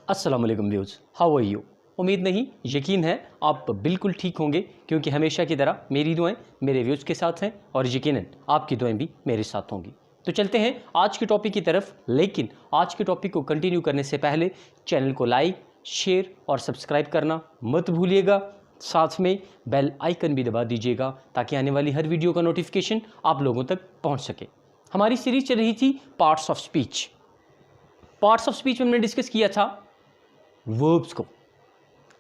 अस्सलाम वालेकुम views, how are you. उम्मीद नहीं यकीन है आप बिल्कुल ठीक होंगे, क्योंकि हमेशा की तरह मेरी दुआएं मेरे व्यूज़ के साथ हैं और यकीनन आपकी दुआएं भी मेरे साथ होंगी। तो चलते हैं आज के टॉपिक की तरफ, लेकिन आज के टॉपिक को कंटिन्यू करने से पहले चैनल को लाइक, शेयर और सब्सक्राइब करना मत भूलिएगा। साथ में बेल आइकन भी दबा दीजिएगा ताकि आने वाली हर वीडियो का नोटिफिकेशन आप लोगों तक पहुँच सके। हमारी सीरीज चल रही थी parts of speech. Parts of speech में हमने डिस्कस किया था वर्ब्स को।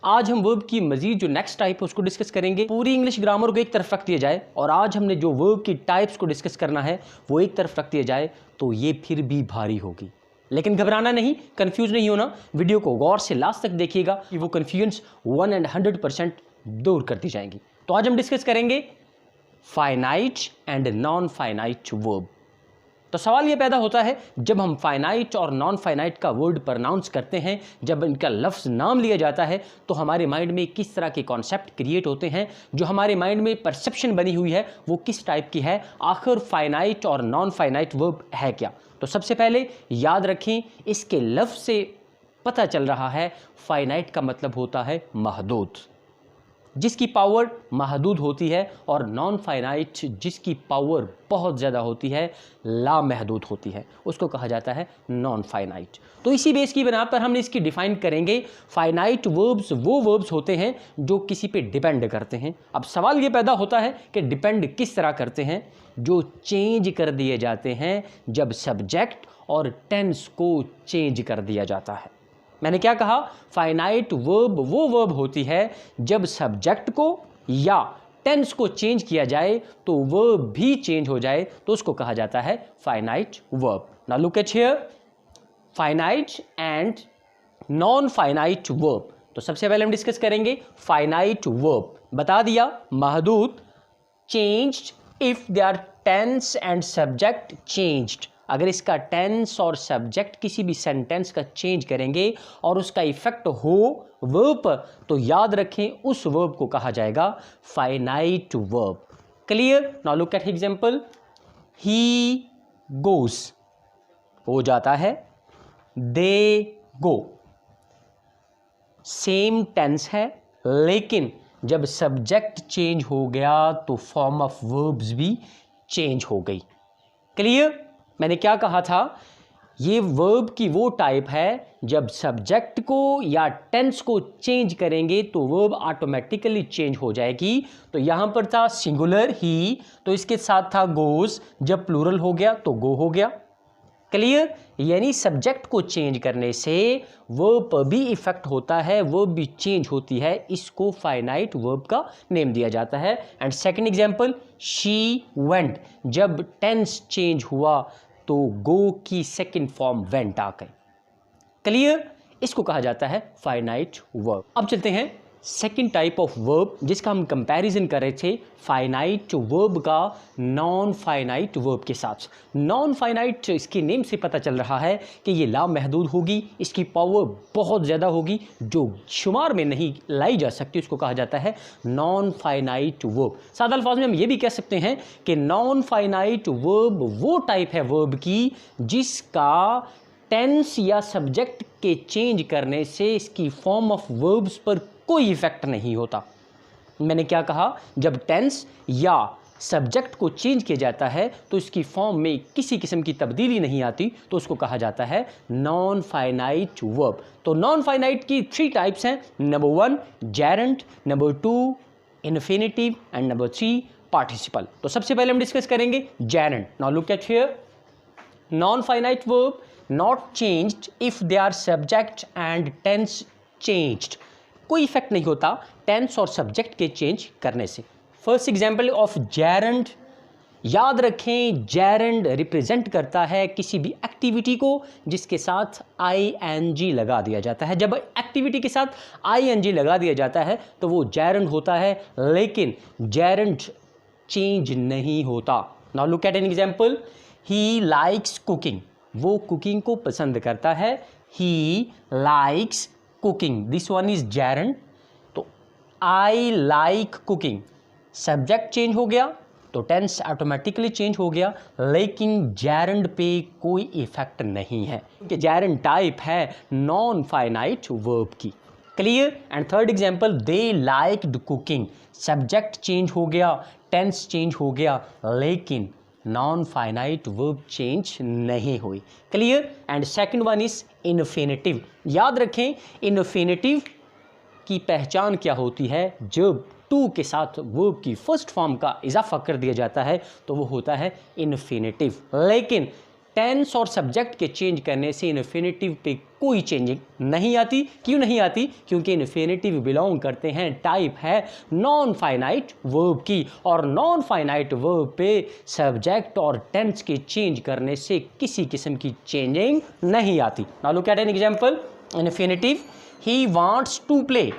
आज हम वर्ब की मजीद जो नेक्स्ट टाइप है उसको डिस्कस करेंगे। पूरी इंग्लिश ग्रामर को एक तरफ रख दिया जाए और आज हमने जो वर्ब की टाइप्स को डिस्कस करना है वो एक तरफ रख दिया जाए तो ये फिर भी भारी होगी। लेकिन घबराना नहीं, कंफ्यूज नहीं होना, वीडियो को गौर से लास्ट तक देखिएगा कि वो कन्फ्यूजन 100% दूर कर दी जाएंगी। तो आज हम डिस्कस करेंगे finite and non finite verb. तो सवाल ये पैदा होता है, जब हम फाइनाइट और नॉन फाइनाइट का वर्ड प्रोनाउंस करते हैं, जब इनका लफ्ज़ नाम लिया जाता है, तो हमारे माइंड में किस तरह के कॉन्सेप्ट क्रिएट होते हैं, जो हमारे माइंड में परसेप्शन बनी हुई है वो किस टाइप की है, आखिर फाइनाइट और नॉन फाइनाइट वर्ब है क्या। तो सबसे पहले याद रखें, इसके लफ्ज़ से पता चल रहा है फाइनाइट का मतलब होता है महदूद, जिसकी पावर महदूद होती है, और नॉन फाइनाइट जिसकी पावर बहुत ज़्यादा होती है, लामहदूद होती है, उसको कहा जाता है नॉन फाइनाइट। तो इसी बेस की बिना पर हमने इसकी डिफ़ाइन करेंगे। फाइनाइट वर्ब्स वो वर्ब्स होते हैं जो किसी पे डिपेंड करते हैं। अब सवाल ये पैदा होता है कि डिपेंड किस तरह करते हैं, जो चेंज कर दिए जाते हैं जब सब्जेक्ट और टेंस को चेंज कर दिया जाता है। मैंने क्या कहा, फाइनाइट वर्ब वो वर्ब होती है जब सब्जेक्ट को या टेंस को चेंज किया जाए तो वर्ब भी चेंज हो जाए, तो उसको कहा जाता है finite verb. Now look at here, finite and non finite verb. तो सबसे पहले हम डिस्कस करेंगे फाइनाइट वर्ब। बता दिया महदूद, changed if they are tense and subject changed. अगर इसका टेंस और सब्जेक्ट किसी भी सेंटेंस का चेंज करेंगे और उसका इफेक्ट हो वर्ब पर, तो याद रखें उस वर्ब को कहा जाएगा finite verb. Clear. Now look eight example, he goes, हो जाता है, दे गो, सेम टेंस है, लेकिन जब सब्जेक्ट चेंज हो गया तो फॉर्म ऑफ वर्ब्स भी चेंज हो गई। क्लियर। मैंने क्या कहा था, ये वर्ब की वो टाइप है जब सब्जेक्ट को या टेंस को चेंज करेंगे तो वर्ब ऑटोमेटिकली चेंज हो जाएगी। तो यहाँ पर था सिंगुलर ही, तो इसके साथ था गोज, जब प्लूरल हो गया तो गो हो गया। क्लियर। यानी सब्जेक्ट को चेंज करने से वर्ब पर भी इफेक्ट होता है, वर्ब भी चेंज होती है, इसको फाइनाइट वर्ब का नेम दिया जाता है। And second example, she went, जब टेंस चेंज हुआ तो गो की सेकंड फॉर्म वेंट आ गई। क्लियर। इसको कहा जाता है फाइनाइट वर्ब। अब चलते हैं सेकंड टाइप ऑफ वर्ब, जिसका हम कंपैरिजन कर रहे थे फाइनाइट वर्ब का नॉन फाइनाइट वर्ब के साथ। नॉन फाइनाइट, इसके नेम से पता चल रहा है कि ये लामहदूद होगी, इसकी पावर बहुत ज़्यादा होगी, जो शुमार में नहीं लाई जा सकती, उसको कहा जाता है नॉन फाइनाइट वर्ब। सादा अल्फाज में हम ये भी कह सकते हैं कि नॉन फाइनाइट वर्ब वो टाइप है वर्ब की जिसका टेंस या सब्जेक्ट के चेंज करने से इसकी फॉर्म ऑफ वर्ब्स पर कोई इफेक्ट नहीं होता। मैंने क्या कहा, जब टेंस या सब्जेक्ट को चेंज किया जाता है तो इसकी फॉर्म में किसी किस्म की तब्दीली नहीं आती, तो उसको कहा जाता है नॉन फाइनाइट वर्ब। तो नॉन फाइनाइट की 3 टाइप्स हैं। Number 1 gerund, number 2 infinitive and number 3 participle. तो सबसे पहले हम डिस्कस करेंगे gerund. Now look at here, non finite verb not changed if they are subject and tense changed. कोई effect नहीं होता टेंस और सब्जेक्ट के चेंज करने से। फर्स्ट एग्जांपल ऑफ जेरेंट, याद रखें जेरेंट रिप्रेजेंट करता है किसी भी एक्टिविटी को जिसके साथ ING लगा दिया जाता है। जब एक्टिविटी के साथ ING लगा दिया जाता है तो वो जेरेंट होता है, लेकिन जेरेंट चेंज नहीं होता। Now look at an example, he likes cooking, वो कुकिंग को पसंद करता है, he likes cooking, this one is gerund. तो I like cooking, subject change हो गया, तो टेंस ऑटोमेटिकली चेंज हो गया, लेकिन जेरेंड पे कोई इफेक्ट नहीं है क्योंकि जेरेंड टाइप है नॉन फाइनाइट वर्ब की। Clear. And third example, they liked cooking, subject change हो गया, टेंस चेंज हो गया, लेकिन नॉन फाइनाइट वर्ब चेंज नहीं हुई। Clear. And second one is infinitive. याद रखें इन्फिनेटिव की पहचान क्या होती है, जब टू के साथ वर्ब की फर्स्ट फॉर्म का इजाफा कर दिया जाता है तो वो होता है इन्फिनेटिव। लेकिन टेंस और सब्जेक्ट के चेंज करने से इन्फिनेटिव पे कोई चेंजिंग नहीं आती। क्यों नहीं आती? क्योंकि इन्फिनेटिव बिलोंग करते हैं, टाइप है नॉन फाइनाइट वर्ब की, और नॉन फाइनाइट वर्ब पे सब्जेक्ट और टेंस के चेंज करने से किसी किस्म की चेंजिंग नहीं आती। Now look at an example. Infinitive, he wants to play,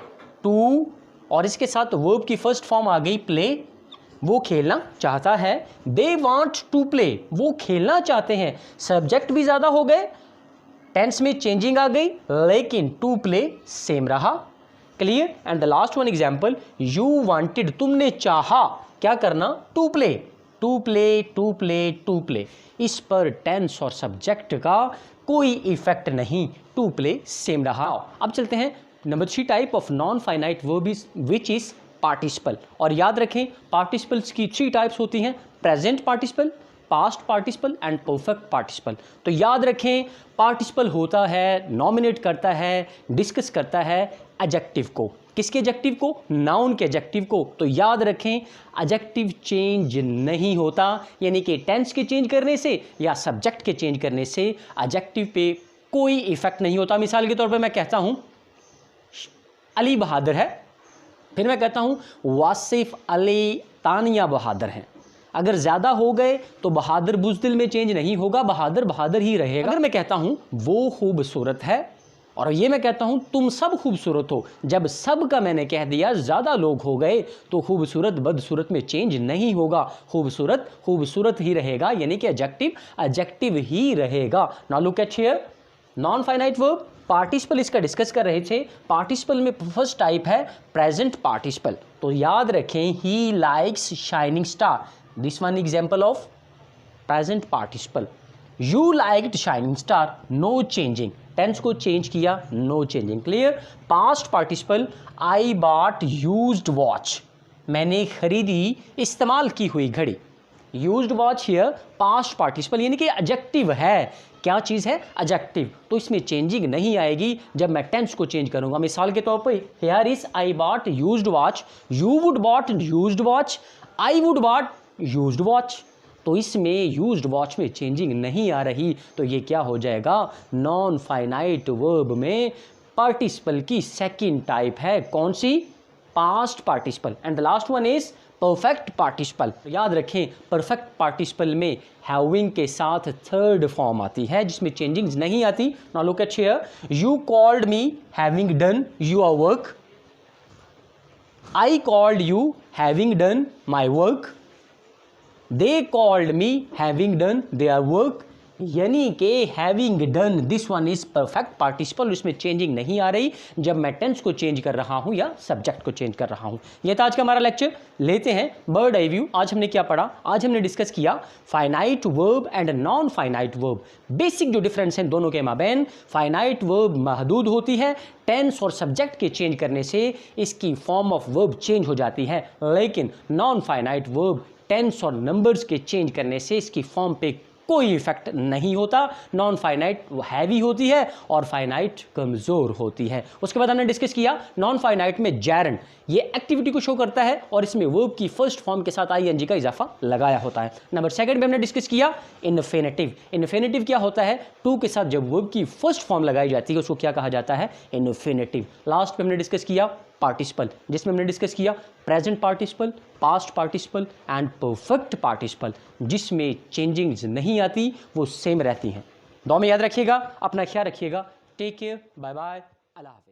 to और इसके साथ वर्ब की फर्स्ट फॉर्म आ गई प्ले, वो खेलना चाहता है। दे वांट टू प्ले, वो खेलना चाहते हैं, सब्जेक्ट भी ज़्यादा हो गए, टेंस में चेंजिंग आ गई, लेकिन टू प्ले सेम रहा। Clear. And the last one example, you wanted, तुमने चाहा क्या करना, to play, to play to play to play. इस पर टेंस और सब्जेक्ट का कोई इफेक्ट नहीं, टू प्ले सेम रहा। अब चलते हैं number 3 type of non finite verb is which is participle. और याद रखें पार्टिसिपल्स की 3 टाइप्स होती हैं, present participle, past participle and perfect participle. तो याद रखें पार्टिसिपल होता है, नॉमिनेट करता है, डिस्कस करता है एडजेक्टिव को। किसके एडजेक्टिव को? नाउन के एडजेक्टिव को। तो याद रखें एडजेक्टिव चेंज नहीं होता, यानी कि टेंस के चेंज करने से या सब्जेक्ट के चेंज करने से एडजेक्टिव पे कोई इफेक्ट नहीं होता। मिसाल के तौर पर मैं कहता हूं अली बहादुर है, फिर मैं कहता हूं वासिफ अली तानिया बहादुर हैं। अगर ज़्यादा हो गए तो बहादुर बुज़दिल में चेंज नहीं होगा, बहादुर बहादुर ही रहेगा। अगर मैं कहता हूं वो खूबसूरत है और ये मैं कहता हूं तुम सब खूबसूरत हो, जब सब का मैंने कह दिया, ज़्यादा लोग हो गए तो खूबसूरत बदसूरत में चेंज नहीं होगा, खूबसूरत खूबसूरत ही रहेगा, यानी कि एडजेक्टिव ही रहेगा। Now look at here non finite verb, participle इसका डिस्कस कर रहे थे। पार्टिसिपल में फर्स्ट टाइप है प्रेजेंट पार्टिसिपल। तो याद रखें he likes shining star, this one example of present participle. You liked shining star, no changing, tense को चेंज किया, no changing. Clear. Past participle, I bought used watch, मैंने खरीदी इस्तेमाल की हुई घड़ी। Used watch here past participle, यानी कि एडजेक्टिव है। क्या चीज़ है? एडजेक्टिव। तो इसमें चेंजिंग नहीं आएगी जब मैं टेंस को चेंज करूंगा। मिसाल के तौर पे here is I bought used watch, you would bought used watch, I would bought used watch. तो इसमें यूज्ड वॉच में चेंजिंग नहीं आ रही, तो ये क्या हो जाएगा? नॉन फाइनाइट वर्ब में पार्टिसिपल की सेकंड टाइप है, कौन सी? Past participle. And the last one is perfect participle. याद रखें परफेक्ट पार्टिसिपल में हैविंग के साथ थर्ड फॉर्म आती है जिसमें चेंजिंग्स नहीं आती। Now look at here, you called me having done your work, I called you having done my work, they called me having done their work, यानी कि having done this one is perfect participle, इसमें changing नहीं आ रही जब मैं tense को change कर रहा हूं या सब्जेक्ट को चेंज कर रहा हूं। यह था आज का हमारा लेक्चर। लेते हैं बर्ड आई व्यू। आज हमने क्या पढ़ा? आज हमने डिस्कस किया finite verb and non finite verb. Basic जो डिफरेंस है दोनों के माबैन, फाइनाइट वर्ब महदूद होती है, टेंस और सब्जेक्ट के चेंज करने से इसकी फॉर्म ऑफ वर्ब चेंज हो जाती है, लेकिन नॉन फाइनाइट वर्ब टेंस और नंबर्स के चेंज करने से इसकी फॉर्म पे कोई इफेक्ट नहीं होता। नॉन फाइनाइट हैवी होती है और फाइनाइट कमज़ोर होती है। उसके बाद हमने डिस्कस किया नॉन फाइनाइट में जेरेंड, ये एक्टिविटी को शो करता है और इसमें वर्ब की फर्स्ट फॉर्म के साथ आईएनजी का इजाफा लगाया होता है। नंबर सेकंड में हमने डिस्कस किया इन्फिनेटिव। इन्फिनेटिव क्या होता है? टू के साथ जब वर्ब की फर्स्ट फॉर्म लगाई जाती है उसको क्या कहा जाता है? इन्फिनेटिव। लास्ट में हमने डिस्कस किया पार्टिसिपल, जिसमें हमने डिस्कस किया present participle, past participle and perfect participle, जिसमें चेंजिंग्स नहीं आती, वो सेम रहती हैं। दो में याद रखिएगा, अपना ख्याल रखिएगा। टेक केयर, बाय बाय, अल्लाह हाफ़िज़।